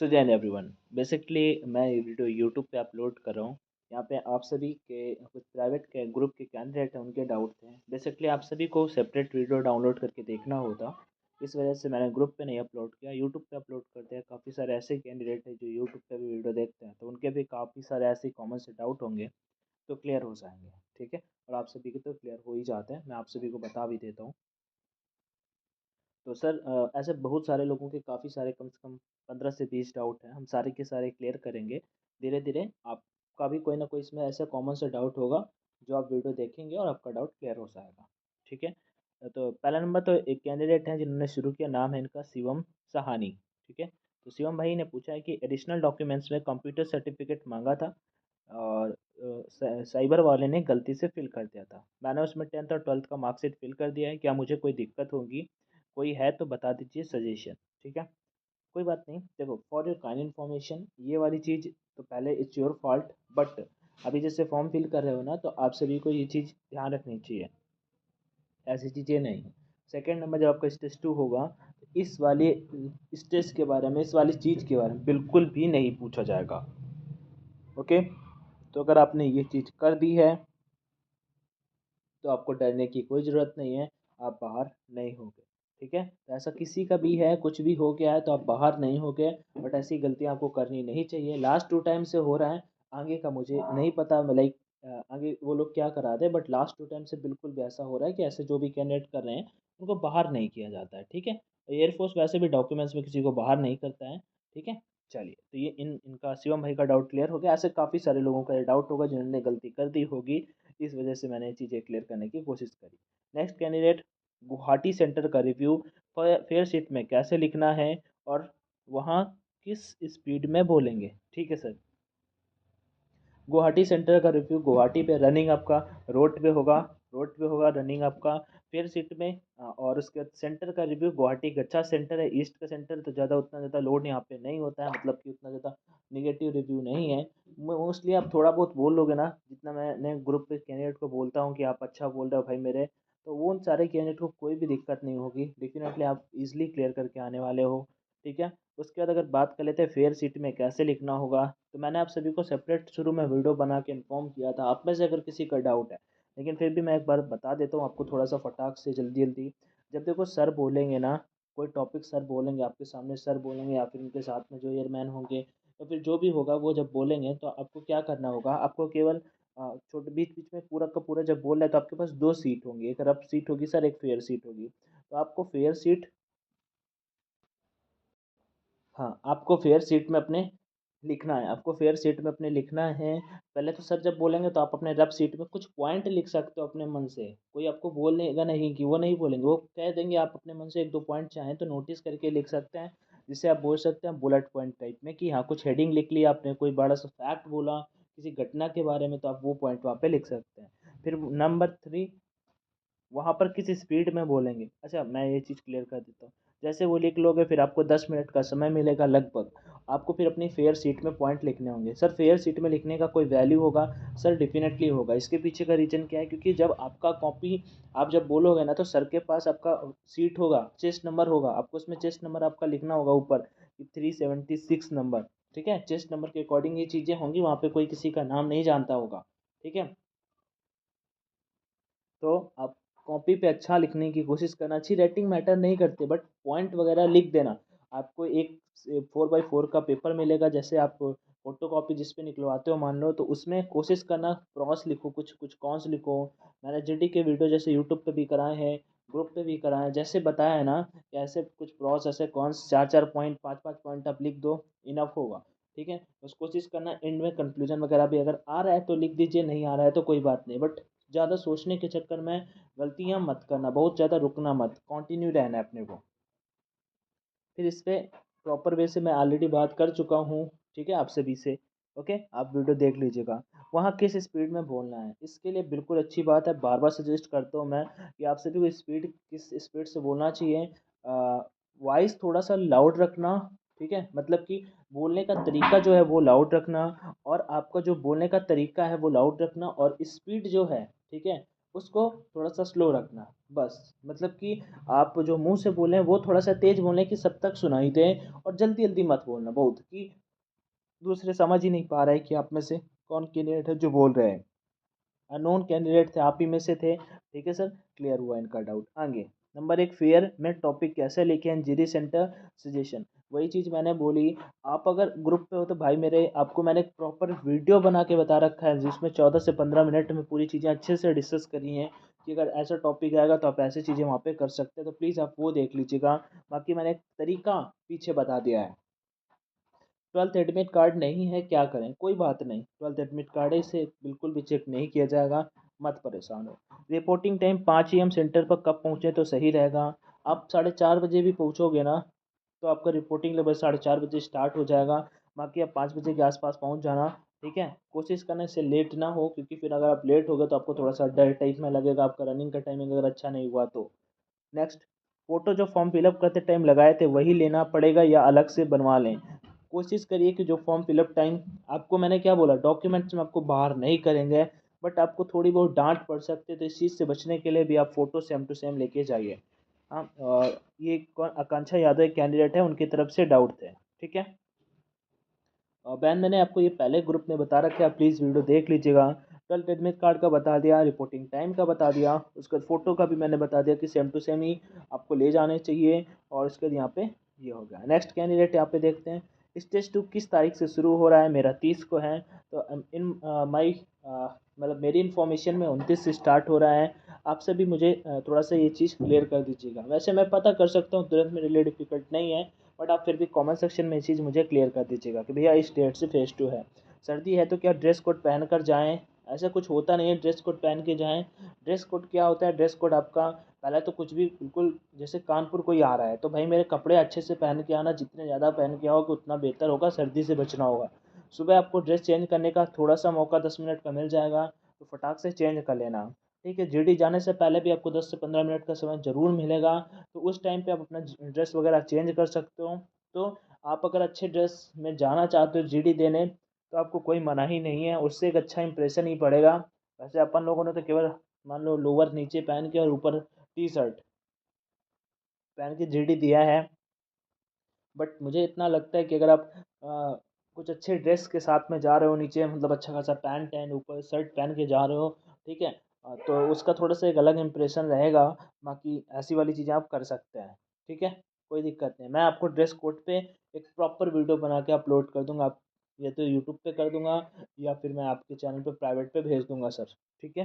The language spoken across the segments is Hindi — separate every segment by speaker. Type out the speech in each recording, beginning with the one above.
Speaker 1: सो जैन एवरीवन। बेसिकली मैं ये वीडियो यूट्यूब पे अपलोड कर रहा हूँ। यहाँ पे आप सभी के कुछ प्राइवेट के ग्रुप के कैंडिडेट हैं, उनके डाउट थे। बेसिकली आप सभी को सेपरेट वीडियो डाउनलोड करके देखना होता। इस वजह से मैंने ग्रुप पे नहीं अपलोड किया, यूट्यूब पे अपलोड करते हैं। काफ़ी सारे ऐसे कैंडिडेट हैं जो यूट्यूब पे भी वीडियो देखते हैं, तो उनके भी काफ़ी सारे ऐसे कॉमन से डाउट होंगे, तो क्लियर हो जाएंगे। ठीक है, और आप सभी के तो क्लियर हो ही जाते हैं, मैं आप सभी को बता भी देता हूँ। तो सर ऐसे बहुत सारे लोगों के काफ़ी सारे कम से कम 15 से 20 डाउट हैं, हम सारे के सारे क्लियर करेंगे धीरे धीरे। आपका भी कोई ना कोई इसमें ऐसा कॉमन सा डाउट होगा जो आप वीडियो देखेंगे और आपका डाउट क्लियर हो जाएगा। ठीक है, तो पहला नंबर तो एक कैंडिडेट हैं जिन्होंने शुरू किया, नाम है इनका शिवम सहानी। ठीक है, तो शिवम भाई ने पूछा है कि एडिशनल डॉक्यूमेंट्स में कंप्यूटर सर्टिफिकेट मांगा था और साइबर वाले ने गलती से फिल कर दिया था। मैंने उसमें 10th और 12th का मार्कशीट फिल कर दिया है, क्या मुझे कोई दिक्कत होगी? कोई है तो बता दीजिए सजेशन। ठीक है, कोई बात नहीं। देखो, फॉर योर काइंड इन्फॉर्मेशन, ये वाली चीज़ तो पहले इट्स योर फॉल्ट, बट अभी जैसे फॉर्म फिल कर रहे हो ना, तो आप सभी को ये चीज़ ध्यान रखनी चाहिए, ऐसी चीज़ें नहीं। सेकेंड नंबर, जब आपका स्टेज 2 होगा तो इस वाली स्टेज के बारे में, इस वाली चीज़ के बारे में बिल्कुल भी नहीं पूछा जाएगा। ओके, तो अगर आपने ये चीज़ कर दी है तो आपको डरने की कोई ज़रूरत नहीं है, आप बाहर नहीं होगे। ठीक है, तो ऐसा किसी का भी है, कुछ भी हो गया है तो आप बाहर नहीं होगे, बट ऐसी गलतियाँ आपको करनी नहीं चाहिए। लास्ट 2 टाइम से हो रहा है, आगे का मुझे नहीं पता, लाइक आगे वो लोग क्या करा दे, बट लास्ट 2 टाइम से बिल्कुल भी ऐसा हो रहा है कि ऐसे जो भी कैंडिडेट कर रहे हैं उनको बाहर नहीं किया जाता है। ठीक है, एयरफोर्स वैसे भी डॉक्यूमेंट्स में किसी को बाहर नहीं करता है। ठीक है, चलिए, तो ये इनका शिवम भाई का डाउट क्लियर हो गया। ऐसे काफ़ी सारे लोगों का ये डाउट होगा जिन्होंने गलती कर दी होगी, इस वजह से मैंने चीज़ें क्लियर करने की कोशिश करी। नेक्स्ट कैंडिडेट, गुवाहाटी सेंटर का रिव्यू फेयर शीट में कैसे लिखना है और वहाँ किस स्पीड में बोलेंगे। ठीक है सर, गुवाहाटी सेंटर का रिव्यू गुवाहाटी पे रनिंग आपका रोड पे होगा रनिंग आपका फेयर सीट में। और उसके बाद सेंटर का रिव्यू गुवाहाटी का अच्छा सेंटर है, ईस्ट का सेंटर तो ज़्यादा उतना ज़्यादा लोड यहाँ पे नहीं होता है, मतलब कि उतना ज़्यादा निगेटिव रिव्यू नहीं है। मोस्टली आप थोड़ा बहुत बोल लोगे ना, जितना मैंने ग्रुप पे कैंडिडेट को बोलता हूँ कि आप अच्छा बोल रहे हो भाई मेरे, तो वो उन सारे कैंडिडेट को कोई भी दिक्कत नहीं होगी, डेफिनेटली आप इजिली क्लियर करके आने वाले हो। ठीक है, उसके बाद अगर बात कर लेते हैं फेयर सीट में कैसे लिखना होगा, तो मैंने आप सभी को सेपरेट शुरू में वीडियो बना के इन्फॉर्म किया था। आप में से अगर किसी का डाउट है, लेकिन फिर भी मैं एक बार बता देता हूँ आपको थोड़ा सा फटाक से, जल्दी जल्दी। जब देखो सर बोलेंगे ना, कोई टॉपिक सर बोलेंगे आपके सामने, सर बोलेंगे या फिर उनके साथ में जो एयरमैन होंगे या फिर जो भी होगा, वो जब बोलेंगे तो आपको क्या करना होगा, आपको केवल छोटे बीच बीच में पूरा का पूरा जब बोल रहे हैं तो आपके पास दो सीट होंगी, एक रफ सीट होगी सर, एक फेयर सीट होगी। तो आपको फेयर सीट, हाँ, आपको फेयर सीट में अपने लिखना है, आपको फेयर सीट में अपने लिखना है। पहले तो सर जब बोलेंगे तो आप अपने रफ सीट में कुछ पॉइंट लिख सकते हो अपने मन से, कोई आपको बोलेगा नहीं कि वो नहीं बोलेंगे, वो कह देंगे, आप अपने मन से एक दो पॉइंट चाहें तो नोटिस करके लिख सकते हैं, जिससे आप बोल सकते हैं बुलेट पॉइंट टाइप में कि हाँ कुछ हेडिंग लिख लिया आपने, कोई बड़ा सा फैक्ट बोला किसी घटना के बारे में, तो आप वो पॉइंट वहाँ पे लिख सकते हैं। फिर नंबर 3, वहाँ पर किस स्पीड में बोलेंगे। अच्छा, मैं ये चीज़ क्लियर कर देता हूँ। जैसे वो लिख लोगे, फिर आपको 10 मिनट का समय मिलेगा लगभग, आपको फिर अपनी फेयर सीट में पॉइंट लिखने होंगे। सर फेयर सीट में लिखने का कोई वैल्यू होगा? सर डेफिनेटली होगा। इसके पीछे का रीज़न क्या है, क्योंकि जब आपका कॉपी आप जब बोलोगे ना, तो सर के पास आपका सीट होगा, चेस्ट नंबर होगा, आपको उसमें चेस्ट नंबर आपका लिखना होगा ऊपर कि 376 नंबर। ठीक है, चेस्ट नंबर के अकॉर्डिंग ये चीज़ें होंगी, वहाँ पे कोई किसी का नाम नहीं जानता होगा। ठीक है, तो आप कॉपी पे अच्छा लिखने की कोशिश करना। अच्छी राइटिंग मैटर नहीं करती, बट पॉइंट वगैरह लिख देना। आपको एक 4x4 का पेपर मिलेगा, जैसे आप फोटो कॉपी जिस पे निकलवाते हो मान लो, तो उसमें कोशिश करना क्रॉस लिखो, कुछ कुछ कॉन्स लिखो। मैंने जीडी के वीडियो जैसे यूट्यूब पे भी कराए हैं, ग्रुप पे भी कराए हैं, जैसे बताया है ना कि ऐसे कुछ प्रॉस ऐसे कॉन्स 4-4 पॉइंट 5-5 पॉइंट आप लिख दो, इनफ होगा। ठीक है, बस कोशिश करना एंड में कंक्लूजन वगैरह भी अगर आ रहा है तो लिख दीजिए, नहीं आ रहा है तो कोई बात नहीं, बट ज़्यादा सोचने के चक्कर में गलतियाँ मत करना, बहुत ज़्यादा रुकना मत, कंटिन्यू रहना है अपने को। फिर इस पे प्रॉपर वे से मैं ऑलरेडी बात कर चुका हूँ। ठीक है, आप सभी से। ओके, आप वीडियो देख लीजिएगा। वहाँ किस स्पीड में बोलना है, इसके लिए बिल्कुल अच्छी बात है, बार बार सजेस्ट करता हूँ मैं कि आप सभी को स्पीड किस स्पीड से बोलना चाहिए। वॉइस थोड़ा सा लाउड रखना। ठीक है, मतलब कि बोलने का तरीका जो है वो लाउड रखना, और आपका जो बोलने का तरीका है वो लाउड रखना, और स्पीड जो है, ठीक है, उसको थोड़ा सा स्लो रखना। बस मतलब कि आप जो मुंह से बोलें वो थोड़ा सा तेज बोलें कि सब तक सुनाई दे, और जल्दी जल्दी मत बोलना बहुत कि दूसरे समझ ही नहीं पा रहा है कि आप में से कौन कैंडिडेट है जो बोल रहे हैं। अननोन कैंडिडेट थे, आप ही में से थे। ठीक है सर, क्लियर हुआ इनका डाउट। आगे नंबर एक, फेयर में टॉपिक कैसे लिखें, जीडी सेंटर सजेशन। वही चीज़ मैंने बोली, आप अगर ग्रुप पे हो तो भाई मेरे आपको मैंने प्रॉपर वीडियो बना के बता रखा है जिसमें 14 से 15 मिनट में पूरी चीज़ें अच्छे से डिस्कस करी हैं कि अगर ऐसा टॉपिक आएगा तो आप ऐसी चीज़ें वहाँ पे कर सकते हैं, तो प्लीज़ आप वो देख लीजिएगा। बाकी मैंने एक तरीका पीछे बता दिया है। 12th एडमिट कार्ड नहीं है, क्या करें? कोई बात नहीं, 12th एडमिट कार्ड है, इसे बिल्कुल भी चेक नहीं किया जाएगा, मत परेशान हो। रिपोर्टिंग टाइम 5 AM सेंटर पर कब पहुँचे तो सही रहेगा? आप 4:30 बजे भी पहुँचोगे ना तो आपका रिपोर्टिंग लेवल 4:30 बजे स्टार्ट हो जाएगा। बाकी आप 5 बजे के आसपास पहुँच जाना। ठीक है, कोशिश करने से लेट ना हो, क्योंकि फिर अगर आप लेट हो गए तो आपको थोड़ा सा डर टाइप में लगेगा, आपका रनिंग का टाइमिंग अगर अच्छा नहीं हुआ तो। नेक्स्ट, फोटो जो फॉर्म फिलअप करते टाइम लगाए थे वही लेना पड़ेगा या अलग से बनवा लें? कोशिश करिए कि जो फॉर्म फिलअप टाइम आपको मैंने क्या बोला, डॉक्यूमेंट्स में आपको बाहर नहीं करेंगे, बट आपको थोड़ी बहुत डांट पड़ सकती है, तो इस चीज़ से बचने के लिए भी आप फ़ोटो सेम टू सेम लेके जाइए। हाँ, ये कौन, आकांक्षा यादव एक कैंडिडेट है, उनकी तरफ से डाउट थे। ठीक है, बैन मैंने आपको ये पहले ग्रुप में बता रखा है, आप प्लीज़ वीडियो देख लीजिएगा। 12th एडमिट कार्ड का बता दिया, रिपोर्टिंग टाइम का बता दिया, उसके बाद फ़ोटो का भी मैंने बता दिया कि सेम टू सेम ही आपको ले जाने चाहिए। और उसके बाद यहाँ पे ये हो गया। नेक्स्ट कैंडिडेट यहाँ पे देखते हैं, स्टेज 2 किस तारीख से शुरू हो रहा है? मेरा 30 को है, तो इन माई मतलब मेरी इन्फॉर्मेशन में 29 से स्टार्ट हो रहा है। आप सभी मुझे थोड़ा सा ये चीज़ क्लियर कर दीजिएगा। वैसे मैं पता कर सकता हूँ, तुरंत मेरे लिए डिफिकल्ट नहीं है, बट आप फिर भी कमेंट सेक्शन में ये चीज़ मुझे क्लियर कर दीजिएगा कि भैया इस डेट से फेज़ 2 है। सर्दी है तो क्या ड्रेस कोड पहन कर जाएँ? ऐसा कुछ होता नहीं है ड्रेस कोड पहन के जाएँ। ड्रेस कोड क्या होता है? ड्रेस कोड आपका पहले तो कुछ भी बिल्कुल, जैसे कानपुर कोई आ रहा है तो भाई मेरे कपड़े अच्छे से पहन के आना, जितने ज़्यादा पहन के आओगे उतना बेहतर होगा, सर्दी से बचना होगा। सुबह आपको ड्रेस चेंज करने का थोड़ा सा मौका 10 मिनट का मिल जाएगा, तो फटाक से चेंज कर लेना। ठीक है, जीडी जाने से पहले भी आपको 10 से 15 मिनट का समय ज़रूर मिलेगा, तो उस टाइम पे आप अपना ड्रेस वगैरह चेंज कर सकते हो। तो आप अगर अच्छे ड्रेस में जाना चाहते हो जीडी देने, तो आपको कोई मना ही नहीं है, उससे एक अच्छा इंप्रेशन ही पड़ेगा। वैसे अपन लोगों ने तो केवल मान लो लोअर नीचे पहन के और ऊपर टी शर्ट पहन के जीडी दिया है, बट मुझे इतना लगता है कि अगर आप कुछ अच्छे ड्रेस के साथ में जा रहे हो, नीचे मतलब अच्छा खासा पैंट एंड ऊपर शर्ट पहन के जा रहे हो, ठीक है, तो उसका थोड़ा सा एक अलग इंप्रेशन रहेगा। बाकी ऐसी वाली चीज़ें आप कर सकते हैं। ठीक है, कोई दिक्कत नहीं, मैं आपको ड्रेस कोड पे एक प्रॉपर वीडियो बना के अपलोड कर दूंगा। आप या तो यूट्यूब पे कर दूंगा, या फिर मैं आपके चैनल पे प्राइवेट पे भेज दूंगा सर। ठीक है,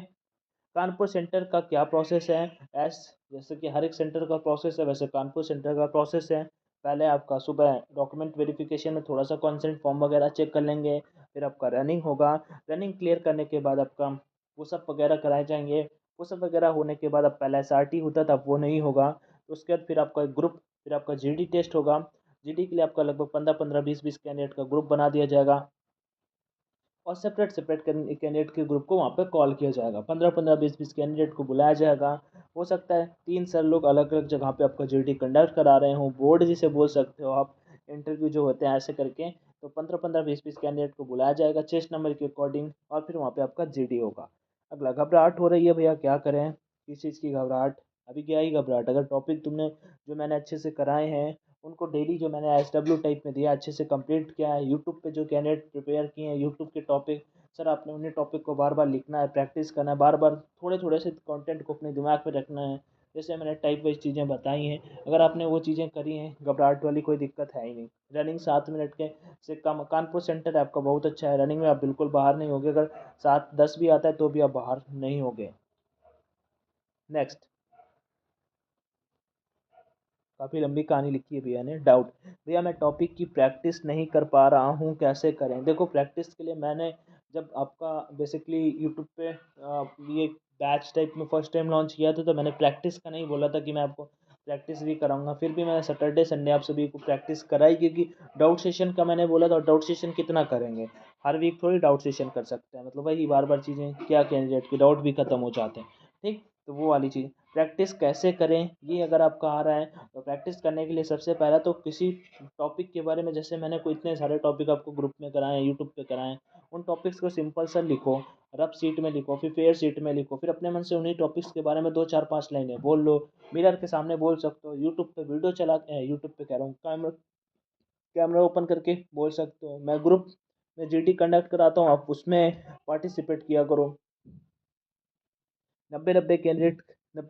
Speaker 1: कानपुर सेंटर का क्या प्रोसेस है? एस जैसे कि हर एक सेंटर का प्रोसेस है, वैसे कानपुर सेंटर का प्रोसेस है। पहले आपका सुबह डॉक्यूमेंट वेरिफिकेशन में थोड़ा सा कंसेंट फॉर्म वगैरह चेक कर लेंगे, फिर आपका रनिंग होगा। रनिंग क्लियर करने के बाद आपका पुशअप वगैरह कराए जाएंगे। पुशअप वगैरह होने के बाद अब पहले SRT होता था, अब वो नहीं होगा। तो उसके बाद फिर आपका ग्रुप, फिर आपका GD टेस्ट होगा। GD के लिए आपका लगभग 15-15 20-20 कैंडिडेट का ग्रुप बना दिया जाएगा, और सेपरेट सेपरेट कैंडिडेट के ग्रुप को वहाँ पे कॉल किया जाएगा। 15-15 20-20 कैंडिडेट को बुलाया जाएगा। हो सकता है 3 सर लोग अलग अलग जगह पे आपका जीडी कंडक्ट करा रहे हो, बोर्ड जिसे बोल सकते हो आप, इंटरव्यू जो होते हैं ऐसे करके। तो 15-15 20-20 कैंडिडेट को बुलाया जाएगा चेस्ट नंबर के अकॉर्डिंग, और फिर वहाँ पे आपका जीडी होगा। अगला, घबराहट हो रही है भैया, क्या करें? किस चीज़ की घबराहट? अभी क्या ही घबराहट, अगर टॉपिक तुमने जो मैंने अच्छे से कराए हैं उनको डेली जो मैंने SW टाइप में दिया अच्छे से कंप्लीट किया है, यूट्यूब पे जो कैंडिडेट प्रिपेयर किए हैं यूट्यूब के टॉपिक, सर आपने उन्हीं टॉपिक को बार बार लिखना है, प्रैक्टिस करना है, बार बार थोड़े थोड़े से कंटेंट को अपने दिमाग में रखना है। जैसे मैंने टाइप वाइज चीज़ें बताई हैं, अगर आपने वो चीज़ें करी हैं, घबराहट वाली कोई दिक्कत है ही नहीं। रनिंग 7 मिनट के से कम, कानपुर सेंटर आपका बहुत अच्छा है, रनिंग में आप बिल्कुल बाहर नहीं होगे। अगर 7-10 भी आता है तो भी आप बाहर नहीं होगे। नेक्स्ट, काफ़ी लंबी कहानी लिखी है भैया ने। डाउट, भैया मैं टॉपिक की प्रैक्टिस नहीं कर पा रहा हूँ, कैसे करें? देखो, प्रैक्टिस के लिए मैंने जब आपका बेसिकली यूट्यूब पे ये बैच टाइप में फर्स्ट टाइम लॉन्च किया था, तो मैंने प्रैक्टिस का नहीं बोला था कि मैं आपको प्रैक्टिस भी कराऊंगा। फिर भी मैंने सैटरडे संडे आप सभी को प्रैक्टिस कराई, क्योंकि डाउट सेशन का मैंने बोला था। डाउट सेशन कितना करेंगे? हर वीक थोड़ी डाउट सेशन कर सकते हैं, मतलब वही बार बार चीज़ें क्या, कैंडिडेट के डाउट भी खत्म हो जाते हैं। ठीक, तो वो वाली चीज़। प्रैक्टिस कैसे करें ये अगर आपका आ रहा है, तो प्रैक्टिस करने के लिए सबसे पहला तो किसी टॉपिक के बारे में, जैसे मैंने कोई इतने सारे टॉपिक आपको ग्रुप में कराए हैं, यूट्यूब पे कराए हैं, उन टॉपिक्स को सिंपल सा लिखो, रफ शीट में लिखो, फिर फेयर शीट में लिखो, फिर अपने मन से उन्हीं टॉपिक्स के बारे में 2 4 5 लाइनें बोल लो। मिरर के सामने बोल सकते हो, यूट्यूब पे वीडियो चला यूट्यूब पे कह रहा हूँ, कैमरा कैमरा ओपन करके बोल सकते हो। मैं ग्रुप में जीटी कंडक्ट कराता हूँ, आप उसमें पार्टिसिपेट किया करो। 90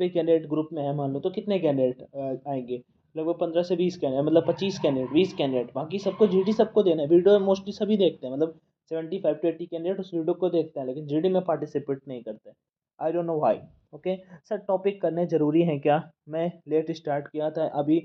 Speaker 1: कैंडिडेट ग्रुप में है मान लो, तो कितने कैंडिडेट आएंगे? लगभग 15 से 20 कैंडिडेट, मतलब 25 कैंडिडेट, 20 कैंडिडेट, बाकी सबको जीडी सबको देना है। वीडियो मोस्टली सभी देखते हैं, मतलब 75 to 80 कैंडिडेट उस वीडियो को देखते हैं, लेकिन जीडी में पार्टिसिपेट नहीं करते। I don't know why. Okay sir, topic करने जरूरी हैं क्या? मैं लेट स्टार्ट किया था, अभी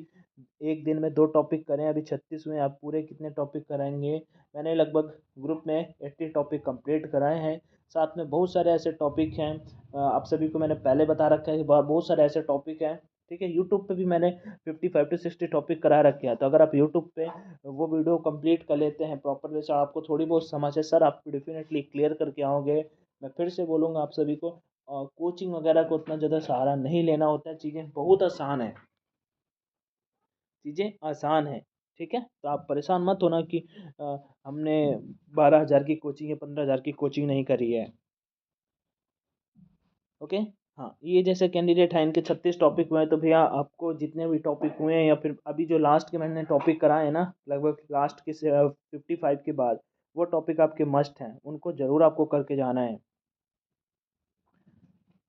Speaker 1: एक दिन में 2 टॉपिक करें, अभी 36 हुए, आप पूरे कितने टॉपिक कराएंगे? मैंने लगभग ग्रुप में 80 टॉपिक कंप्लीट कराए हैं। साथ में बहुत सारे ऐसे टॉपिक हैं, आप सभी को मैंने पहले बता रखा है कि बहुत सारे ऐसे टॉपिक हैं। ठीक है, यूट्यूब पे भी मैंने 55 to 60 टॉपिक करा रखे हैं, तो अगर आप यूट्यूब पे वो वीडियो कंप्लीट कर लेते हैं प्रॉपर वे से, आपको थोड़ी बहुत समझ है सर, आप डेफिनेटली क्लियर करके आओगे। मैं फिर से बोलूँगा आप सभी को, कोचिंग वगैरह को उतना ज़्यादा सहारा नहीं लेना होता है, चीज़ें बहुत आसान है, चीज़ें आसान है। ठीक है, तो आप परेशान मत होना कि हमने 12,000 की कोचिंग या 15,000 की कोचिंग नहीं करी है। ओके। हाँ, ये जैसे कैंडिडेट हैं, इनके 36 टॉपिक हुए हैं, तो भैया आपको जितने भी टॉपिक हुए हैं या फिर अभी जो लास्ट के मैंने टॉपिक कराए हैं ना, लगभग लास्ट के 55 के बाद, वो टॉपिक आपके मस्ट हैं, उनको ज़रूर आपको करके जाना है।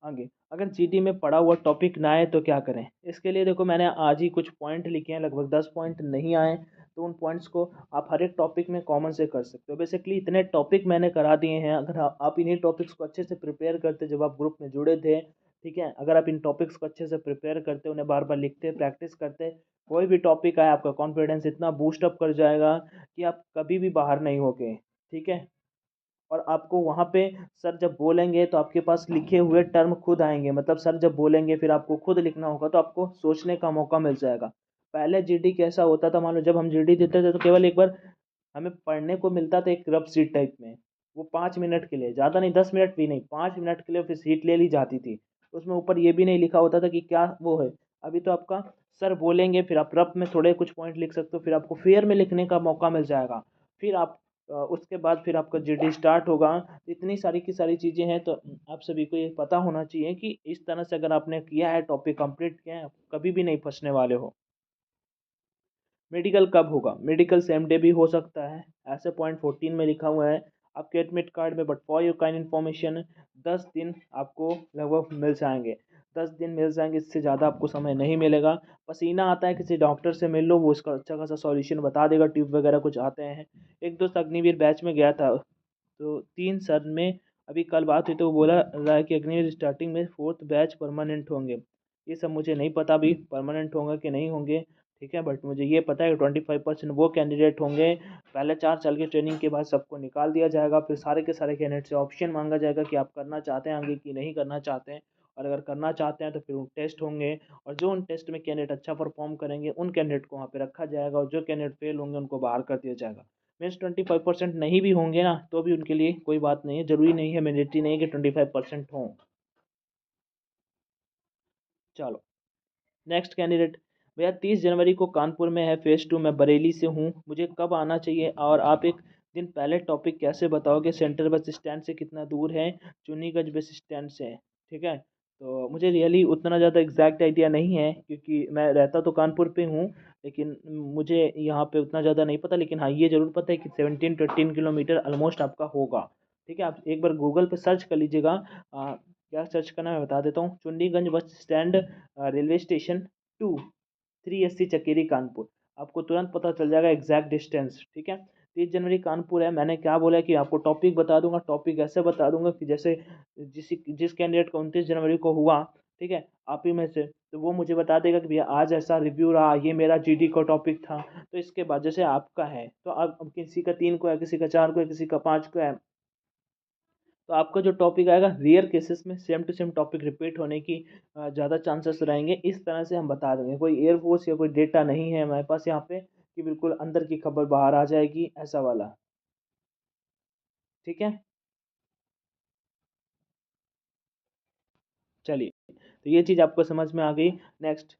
Speaker 1: आगे, अगर जीडी में पढ़ा हुआ टॉपिक ना आए तो क्या करें? इसके लिए देखो, मैंने आज ही कुछ पॉइंट लिखे हैं, लगभग 10 पॉइंट नहीं आए तो उन पॉइंट्स को आप हर एक टॉपिक में कॉमन से कर सकते हो। बेसिकली इतने टॉपिक मैंने करा दिए हैं, अगर आप इन्हीं टॉपिक्स को अच्छे से प्रिपेयर करते जब आप ग्रुप में जुड़े थे, ठीक है, अगर आप इन टॉपिक्स को अच्छे से प्रिपेयर करते, उन्हें बार बार लिखते, प्रैक्टिस करते, कोई भी टॉपिक आए, आपका कॉन्फिडेंस इतना बूस्ट अप कर जाएगा कि आप कभी भी बाहर नहीं होगे। ठीक है, और आपको वहाँ पे सर जब बोलेंगे तो आपके पास लिखे हुए टर्म खुद आएंगे, मतलब सर जब बोलेंगे फिर आपको खुद लिखना होगा, तो आपको सोचने का मौका मिल जाएगा। पहले जीडी कैसा होता था, मान लो जब हम जीडी देते थे तो केवल एक बार हमें पढ़ने को मिलता था एक रफ सीट टाइप में, वो 5 मिनट के लिए, ज़्यादा नहीं, 10 मिनट भी नहीं, 5 मिनट के लिए फिर सीट ले ली जाती थी। उसमें ऊपर ये भी नहीं लिखा होता था कि क्या वो है। अभी तो आपका सर बोलेंगे, फिर आप रफ में थोड़े कुछ पॉइंट लिख सकते हो, फिर आपको फेयर में लिखने का मौका मिल जाएगा। फिर आप उसके बाद फिर आपका जीडी स्टार्ट होगा। इतनी सारी की सारी चीज़ें हैं, तो आप सभी को ये पता होना चाहिए कि इस तरह से अगर आपने किया है, टॉपिक कंप्लीट किया है, आप कभी भी नहीं फंसने वाले हो। मेडिकल कब होगा? मेडिकल सेम डे भी हो सकता है, ऐसे पॉइंट 14 में लिखा हुआ है आपके एडमिट कार्ड में, but for your kind information 10 दिन आपको लगभग मिल जाएंगे। 10 दिन मिल जाएंगे, इससे ज़्यादा आपको समय नहीं मिलेगा। पसीना आता है, किसी डॉक्टर से मिल लो, वो उसका अच्छा खासा सॉल्यूशन बता देगा, ट्यूब वगैरह कुछ आते हैं। एक दोस्त अग्निवीर बैच में गया था, तो 3 सर में अभी कल बात हुई, तो वो बोला रहा है कि अग्निवीर स्टार्टिंग में 4th बैच परमानेंट होंगे। ये सब मुझे नहीं पता अभी परमानेंट होंगे कि नहीं होंगे। ठीक है, बट मुझे ये पता है कि 25% वो कैंडिडेट होंगे। पहले 4 साल की ट्रेनिंग के बाद सबको निकाल दिया जाएगा, फिर सारे के सारे कैंडिडेट से ऑप्शन मांगा जाएगा कि आप करना चाहते हैं आगे कि नहीं करना चाहते हैं। और अगर करना चाहते हैं तो फिर वो टेस्ट होंगे, और जो उन टेस्ट में कैंडिडेट अच्छा परफॉर्म करेंगे उन कैंडिडेट को वहाँ पे रखा जाएगा, और जो कैंडिडेट फेल होंगे उनको बाहर कर दिया जाएगा। मीन्स 25% नहीं भी होंगे ना, तो भी उनके लिए कोई बात नहीं है, ज़रूरी नहीं है, मैंडेटरी नहीं है कि 25% हों। चलो, नेक्स्ट कैंडिडेट, भैया 30 जनवरी को कानपुर में है फेज़ 2, मैं बरेली से हूँ, मुझे कब आना चाहिए? और आप एक दिन पहले टॉपिक कैसे बताओगे? सेंट्रल बस स्टैंड से कितना दूर है? चुन्नीगंज बस स्टैंड से। ठीक है, तो मुझे रियली उतना ज़्यादा एग्जैक्ट आइडिया नहीं है, क्योंकि मैं रहता तो कानपुर पे हूँ, लेकिन मुझे यहाँ पे उतना ज़्यादा नहीं पता। लेकिन हाँ, ये ज़रूर पता है कि 17 to 18 किलोमीटर ऑलमोस्ट आपका होगा। ठीक है, आप एक बार गूगल पे सर्च कर लीजिएगा, क्या सर्च करना है मैं बता देता हूँ, Chunniganj bus stand railway station to 380 Chakeri Kanpur, आपको तुरंत पता चल जाएगा एग्जैक्ट डिस्टेंस। ठीक है, 30 जनवरी कानपुर है। मैंने क्या बोला कि आपको टॉपिक बता दूंगा, टॉपिक ऐसे बता दूंगा कि जैसे जिस कैंडिडेट को 29 जनवरी को हुआ, ठीक है, आप ही में से, तो वो मुझे बता देगा कि भैया आज ऐसा रिव्यू रहा, ये मेरा जीडी का टॉपिक था। तो इसके बाद जैसे आपका है, तो अब किसी का 3 को है, किसी का 4 को है, किसी का 5 को है, तो आपका जो टॉपिक आएगा रेयर केसेस में same to same topic repeat होने की ज़्यादा चांसेस रहेंगे। इस तरह से हम बता देंगे, कोई एयरफोर्स या कोई डेटा नहीं है हमारे पास यहाँ पे कि बिल्कुल अंदर की खबर बाहर आ जाएगी, ऐसा वाला। ठीक है, चलिए, तो ये चीज़ आपको समझ में आ गई। नेक्स्ट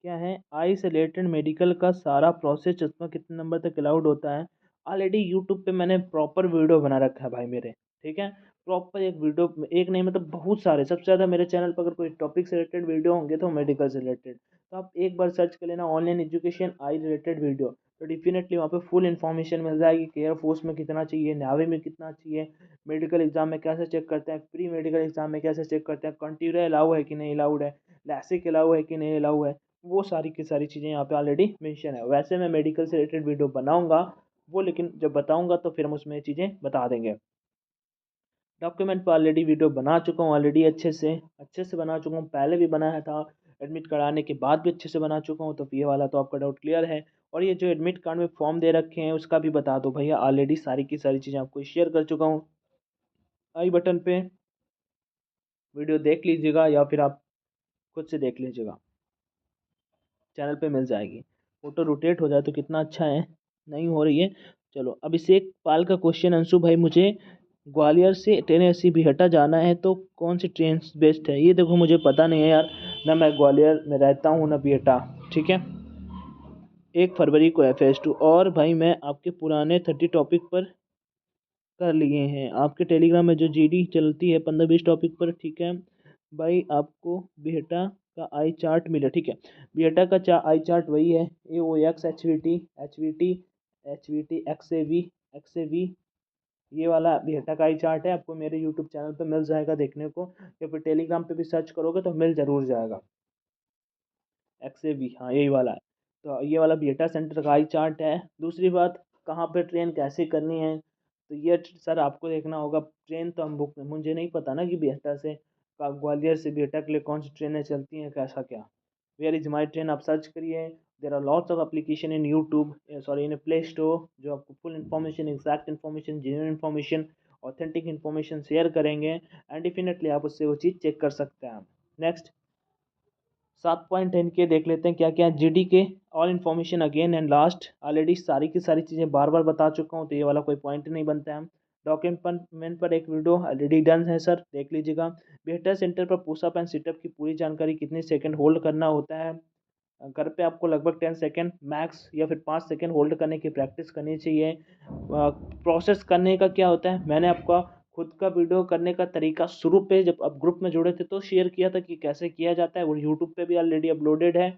Speaker 1: क्या है, आई से रिलेटेड मेडिकल का सारा प्रोसेस, उसमें कितने नंबर तक अलाउड होता है? ऑलरेडी यूट्यूब पे मैंने प्रॉपर वीडियो बना रखा है भाई मेरे, ठीक है। प्रॉपर एक वीडियो, एक नहीं मतलब बहुत सारे, सबसे ज़्यादा मेरे चैनल पर अगर कोई टॉपिक से रिलेटेड वीडियो होंगे तो मेडिकल से रिलेटेड। तो आप एक बार सर्च कर लेना online education I related video, तो डेफिनेटली वहाँ पे फुल इन्फॉर्मेशन मिल जाएगी कि एयरफोर्स में कितना चाहिए, नेवी में कितना चाहिए, मेडिकल एग्जाम में कैसे चेक करते हैं, प्री मेडिकल एग्जाम में कैसे चेक करते हैं, कंट्यूरा अलाउ है कि नहीं अलाउड है, लैसिक अलाउ है कि नहीं अलाउ है, वो सारी की सारी चीज़ें यहाँ पे ऑलरेडी मेंशन है। वैसे मैं मेडिकल से रिलेटेड वीडियो बनाऊंगा वो, लेकिन जब बताऊंगा तो फिर हम उसमें ये चीज़ें बता देंगे। डॉक्यूमेंट पर ऑलरेडी वीडियो बना चुका हूँ, ऑलरेडी अच्छे से बना चुका हूँ, पहले भी बनाया था, एडमिट कराने के बाद भी अच्छे से बना चुका हूँ। तो ये वाला तो आपका डाउट क्लियर है। और ये जो एडमिट कार्ड में फॉर्म दे रखे हैं उसका भी बता दो भैया, ऑलरेडी सारी की सारी चीज़ें आपको शेयर कर चुका हूँ। आई बटन पे वीडियो देख लीजिएगा या फिर आप खुद से देख लीजिएगा, चैनल पे मिल जाएगी। फोटो रोटेट हो जाए तो कितना अच्छा है, नहीं हो रही है। चलो, अभिषेक पाल का क्वेश्चन, अंशु भाई मुझे ग्वालियर से ट्रेन एसी बिहटा जाना है तो कौन सी ट्रेन बेस्ट है? ये देखो मुझे पता नहीं है यार, ना मैं ग्वालियर में रहता हूँ ना बिहटा, ठीक है। 1 फरवरी को है फेज 2। और भाई मैं आपके पुराने 30 टॉपिक पर कर लिए हैं, आपके टेलीग्राम में जो जीडी चलती है 15-20 टॉपिक पर, ठीक है भाई। आपको बिहटा का आई चार्ट मिला, ठीक है। बिहटा का आई चार्ट वही है, A O X H V T X A V, ये वाला बिहटा का आई चार्ट है। आपको मेरे यूट्यूब चैनल पे मिल जाएगा देखने को, या फिर टेलीग्राम पे भी सर्च करोगे तो मिल ज़रूर जाएगा। XAV, हाँ यही वाला है। तो ये वाला बिहटा सेंटर का आई चार्ट है। दूसरी बात, कहाँ पे ट्रेन कैसे करनी है, तो ये सर आपको देखना होगा। ट्रेन तो हम बुक, मुझे नहीं पता ना कि बिहटा से ग्वालियर से बिहटा के लिए कौन सी ट्रेनें चलती हैं, कैसा क्या। वेयर इज़ माई ट्रेन आप सर्च करिए, there are lots of application in YouTube, sorry in Play Store, जो आपको full information, exact information, genuine information, authentic information share करेंगे, एंड डेफिनेटली आप उससे वो चीज़ चेक कर सकते हैं। नेक्स्ट 7.10 के देख लेते हैं क्या क्या जीडी के, all information again and last, already सारी की सारी चीज़ें बार बार बता चुका हूँ, तो ये वाला कोई पॉइंट नहीं बनता है। डॉक्यूमेंट पर एक वीडियो ऑलरेडी डन है सर, देख लीजिएगा। बेहतर सेंटर पर पुशअप एंड सिटअप की पूरी जानकारी, कितने सेकंड होल्ड करना होता है घर पे, आपको लगभग 10 सेकंड मैक्स या फिर 5 सेकंड होल्ड करने की प्रैक्टिस करनी चाहिए। प्रोसेस करने का क्या होता है, मैंने आपका खुद का वीडियो करने का तरीका शुरू पे जब आप ग्रुप में जुड़े थे तो शेयर किया था कि कैसे किया जाता है, वो यूट्यूब पे भी ऑलरेडी अपलोडेड है।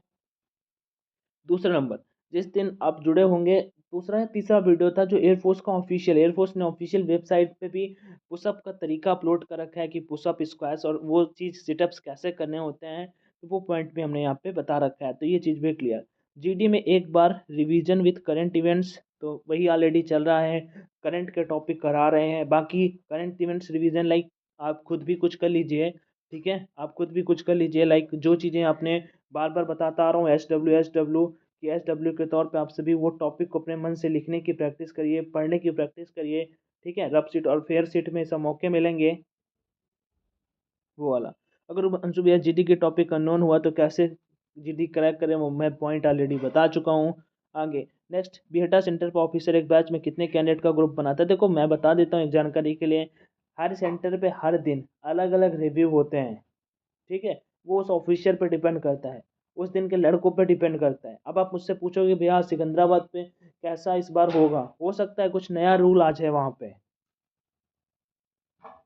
Speaker 1: दूसरा नंबर, जिस दिन आप जुड़े होंगे, दूसरा या तीसरा वीडियो था जो एयरफोर्स का ऑफिशियल, एयरफोर्स ने ऑफिशियल वेबसाइट पे भी पुशअप का तरीका अपलोड कर रखा है कि पुशअप स्क्वाट्स और वो चीज़ सिटअप्स कैसे करने होते हैं, तो वो पॉइंट भी हमने यहाँ पे बता रखा है, तो ये चीज़ भी क्लियर। जीडी में एक बार रिवीजन विथ करंट इवेंट्स, तो वही ऑलरेडी चल रहा है, करंट के टॉपिक करा रहे हैं। बाकी करंट इवेंट्स रिवीजन लाइक आप खुद भी कुछ कर लीजिए, ठीक है, आप खुद भी कुछ कर लीजिए, लाइक जो चीज़ें आपने बार बार बताता आ रहा हूँ, एस डब्ल्यू कि SW के तौर पे आप सभी वो टॉपिक को अपने मन से लिखने की प्रैक्टिस करिए, पढ़ने की प्रैक्टिस करिए, ठीक है। रफ सीट और फेयर सीट में सब मौके मिलेंगे, वो वाला। अगर अंशु भैया जीडी के टॉपिक अननोन हुआ तो कैसे जीडी क्रैक करें, वो मैं पॉइंट ऑलरेडी बता चुका हूँ। आगे नेक्स्ट, बिहटा सेंटर पर ऑफिसर एक बैच में कितने कैंडिडेट का ग्रुप बनाता है? देखो मैं बता देता हूँ एक जानकारी के लिए, हर सेंटर पे हर दिन अलग अलग रिव्यू होते हैं, ठीक है। वो उस ऑफिसर पे डिपेंड करता है, उस दिन के लड़कों पे डिपेंड करता है। अब आप मुझसे पूछोगे भैया सिकंदराबाद पे कैसा इस बार होगा, हो सकता है कुछ नया रूल आ जाए वहाँ पे,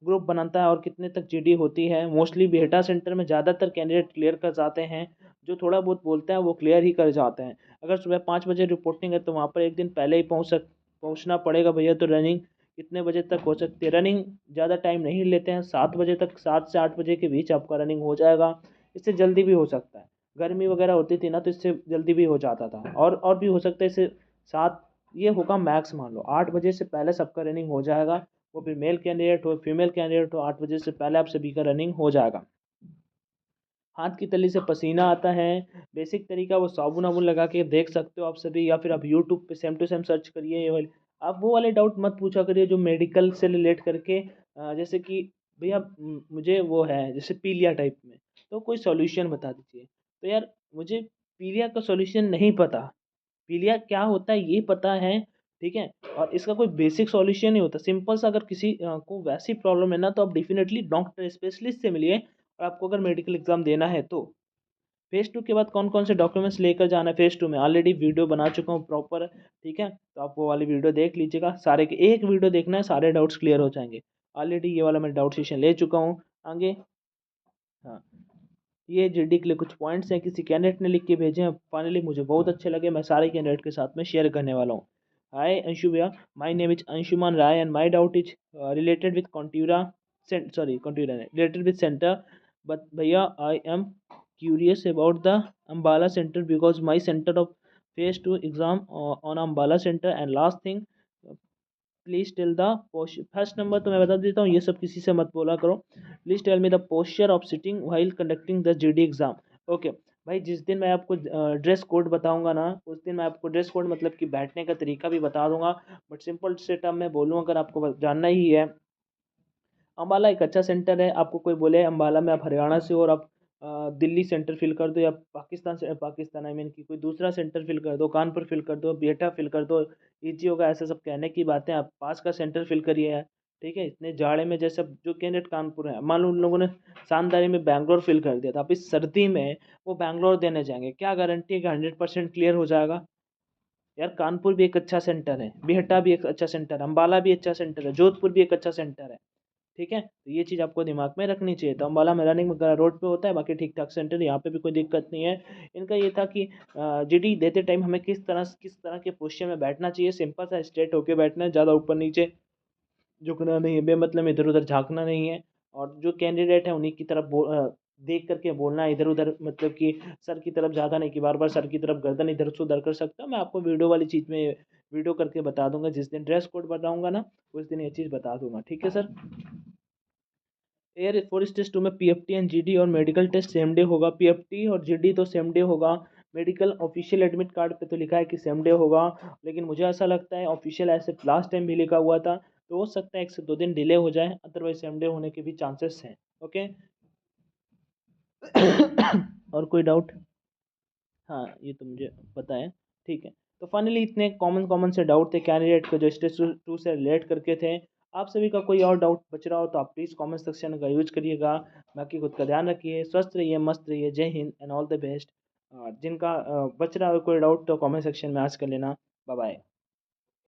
Speaker 1: ग्रुप बनाता है और कितने तक जीडी होती है। मोस्टली बिहटा सेंटर में ज़्यादातर कैंडिडेट क्लियर कर जाते हैं, जो थोड़ा बहुत बोलते हैं वो क्लियर ही कर जाते हैं। अगर सुबह 5 बजे रिपोर्टिंग है तो वहाँ पर एक दिन पहले ही पहुँचना पड़ेगा भैया। तो रनिंग कितने बजे तक हो सकती है? रनिंग ज़्यादा टाइम नहीं लेते हैं, 7 बजे तक, 7 से 8 बजे के बीच आपका रनिंग हो जाएगा। इससे जल्दी भी हो सकता है, गर्मी वगैरह होती थी ना तो इससे जल्दी भी हो जाता था, और भी हो सकता है इससे 7, ये होगा मैक्स, मान लो 8 बजे से पहले सबका रनिंग हो जाएगा। वो फिर मेल कैंडिडेट हो फीमेल कैंडिडेट हो, 8 बजे से पहले आप सभी का रनिंग हो जाएगा। हाथ की तली से पसीना आता है, बेसिक तरीका वो साबुन वाबुन लगा के देख सकते हो आप सभी, या फिर आप यूट्यूब पे सेम टू सेम सर्च करिए ये वाले। आप वो वाले डाउट मत पूछा करिए जो मेडिकल से रिलेट करके, जैसे कि भैया मुझे वो है जैसे पीलिया टाइप में, तो कोई सॉल्यूशन बता दीजिए। तो यार मुझे पीलिया का सॉल्यूशन नहीं पता, पीलिया क्या होता है ये पता है, ठीक है, और इसका कोई बेसिक सॉल्यूशन नहीं होता। सिंपल सा, अगर किसी को वैसी प्रॉब्लम है ना तो आप डेफिनेटली डॉक्टर स्पेशलिस्ट से मिलिए, और आपको अगर मेडिकल एग्जाम देना है तो। फेज़ 2 के बाद कौन कौन से डॉक्यूमेंट्स लेकर जाना है फेज़ 2 में, ऑलरेडी वीडियो बना चुका हूँ प्रॉपर, ठीक है। तो आप वो वाली वीडियो देख लीजिएगा, सारे के एक वीडियो देखना है, सारे डाउट्स क्लियर हो जाएंगे। ऑलरेडी ये वाला मैं डाउट सेशन ले चुका हूँ। आगे, हाँ, ये जीडी के लिए कुछ पॉइंट्स हैं, किसी कैंडिडेट ने लिख के भेजे हैं, फाइनली मुझे बहुत अच्छे लगे, मैं सारे कैंडिडेट के साथ में शेयर करने वाला हूँ। हाय अंशु भैया, my name is Anshuman Rai and my doubt is related with contour, sorry contour related with center, but भैया I am curious about the Ambala center because my center of phase 2 exam on Ambala center, and last thing please tell the posture, first number तो मैं बता देता हूँ, ये सब किसी से मत बोला करो। Please tell me the posture of sitting while conducting the GD exam. Okay भाई, जिस दिन मैं आपको ड्रेस कोड बताऊंगा ना, उस दिन मैं आपको ड्रेस कोड मतलब कि बैठने का तरीका भी बता दूंगा, बट सिंपल से टर्म में बोलूँ अगर आपको जानना ही है। अम्बाला एक अच्छा सेंटर है, आपको कोई बोले अम्बाला में आप हरियाणा से हो और आप दिल्ली सेंटर फिल कर दो, या पाकिस्तान से, पाकिस्तान आई मीन कि कोई दूसरा सेंटर फिल कर दो, कानपुर फिल कर दो, बिहटा फिल कर दो, ईजी होगा, ऐसा सब कहने की बातें। आप पास का सेंटर फिल करिए यार, ठीक है। इतने जाड़े में जैसे जो कैंडिडेट कानपुर है, मान लो उन लोगों ने शानदारी में बैंगलोर फिल कर दिया था, अब इस सर्दी में वो बैंगलोर देने जाएंगे, क्या गारंटी है कि 100% क्लियर हो जाएगा? यार कानपुर भी एक अच्छा सेंटर है, बिहटा भी एक अच्छा सेंटर है, अम्बाला भी अच्छा सेंटर है, जोधपुर भी एक अच्छा सेंटर है, ठीक है। तो ये चीज़ आपको दिमाग में रखनी चाहिए। तो अम्बाला में रनिंग वगैरह रोड पे होता है, बाकी ठीक ठाक सेंटर, यहाँ पे भी कोई दिक्कत नहीं है। इनका ये था कि जीडी देते टाइम हमें किस तरह के पोस्चर में बैठना चाहिए, सिंपल सा स्ट्रेट होके बैठना है, ज़्यादा ऊपर नीचे झुकना नहीं है, बेमतलब इधर उधर झांकना नहीं है, और जो कैंडिडेट है उन्हीं की तरफ देख करके बोलना है, इधर उधर मतलब कि सर की तरफ ज़्यादा नहीं, कि बार बार सर की तरफ गर्दन इधर से उधर कर सकता हूँ। मैं आपको वीडियो वाली चीज़ में वीडियो करके बता दूंगा, जिस दिन ड्रेस कोड बताऊंगा ना, उस दिन ये चीज़ बता दूंगा, ठीक है सर। एयर फोर्स टेस्ट 2 में पीएफटी एंड जीडी और मेडिकल टेस्ट सेम डे होगा, पीएफटी और जीडी तो सेम डे होगा। मेडिकल ऑफिशियल एडमिट कार्ड पे तो लिखा है कि सेम डे होगा, लेकिन मुझे ऐसा लगता है ऑफिशियल ऐसे लास्ट टाइम भी लिखा हुआ था, तो हो सकता है 1 से 2 दिन डिले हो जाए, अदरवाइज सेम डे होने के भी चांसेस हैं। ओके। और कोई डाउट? हाँ, ये तो मुझे पता है, ठीक है। तो फाइनली इतने कॉमन कॉमन से डाउट थे कैंडिडेट को जो स्टेज 2 से रिलेट करके थे। आप सभी का कोई और डाउट बच रहा हो तो आप प्लीज़ कमेंट सेक्शन का यूज करिएगा। बाकी खुद का ध्यान रखिए, स्वस्थ रहिए, मस्त रहिए, जय Hind and all the best. जिनका बच रहा हो कोई डाउट तो कमेंट सेक्शन में आज कर लेना। Bye bye.